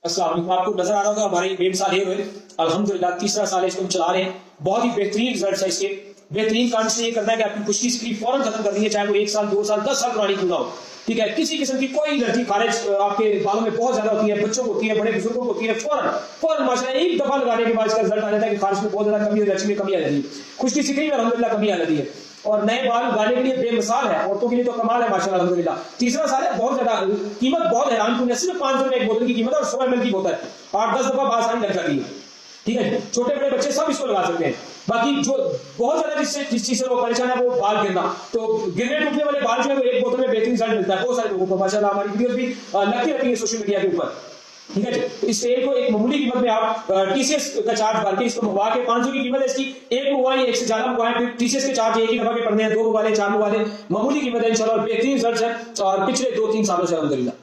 अस्सलाम वालेकुम। आपको नजर आ रहा होगा हमारे बेम साल ये हुए अल्हम्दुलिल्लाह तीसरा साल है इसको हम चला रहे हैं। बहुत ही बेहतरीन रिजल्ट है इसके। बेहतरीन काम से ये करना है कि आपकी खुश्की स्क्रीन फौरन खत्म करनी है, चाहे वो 1 साल 2 साल 10 साल पुरानी क्यों ना हो। ठीक है, किसी किस्म की कोई एलर्जी खारिज आपके बालों में बहुत ज्यादा होती है, बच्चों को होती है, बड़े बुजुर्गों को होती है, फौरन फौरन माशाल्लाह एक दफा लगाने के बाद इसका रिजल्ट आ जाता है कि खारिज में बहुत ज्यादा कमी, एलर्जी में कमी आ जाती है, खुश्की स्क्रीन में अल्हम्दुलिल्लाह कमी आ जाती है। और नए बाल उगाने के लिए बेमिसाल है, औरतों के लिए तो कमाल है माशाल्लाह अल्हम्दुलिल्लाह। तीसरा साल है, बहुत ज्यादा कीमत बहुत हैरान कुन है, सिर्फ 500 रुपए एक बोतल की कीमत है और 100 ml की बोतल है, 8-10 दफा आसानी लग जाती है। ठीक है, छोटे बड़े बच्चे सब इसको लगा सकते हैं। बाकी जो बहुत ज्यादा जिस चीज से लोग परेशान है वो बाल गिरना, तो गिरने टूटने वाले बाल जो है वो एक बोतल में बेहतरीन रिजल्ट मिलता है बहुत सारे लोगों को माशाल्लाह। हमारी वीडियोस भी लगती रहती है सोशल मीडिया के ऊपर। ठीक है, तो इस तेल को एक मामूली कीमत में आप टीसीएस का चार्ज भर के इसको मंगवा के 500 की कीमत है इसकी, एक मंगवाएं, एक से ज्यादा मंगवाएं, फिर टीसीएस के चार्ज एक ही दफा के पड़ने हैं, 2 मंगवा लें, 4 मंगवा लें, मामूली कीमत है इंशाल्लाह, बेहतरीन रिजल्ट है और पिछले 2-3 सालों से अल्हम्दुलिल्लाह।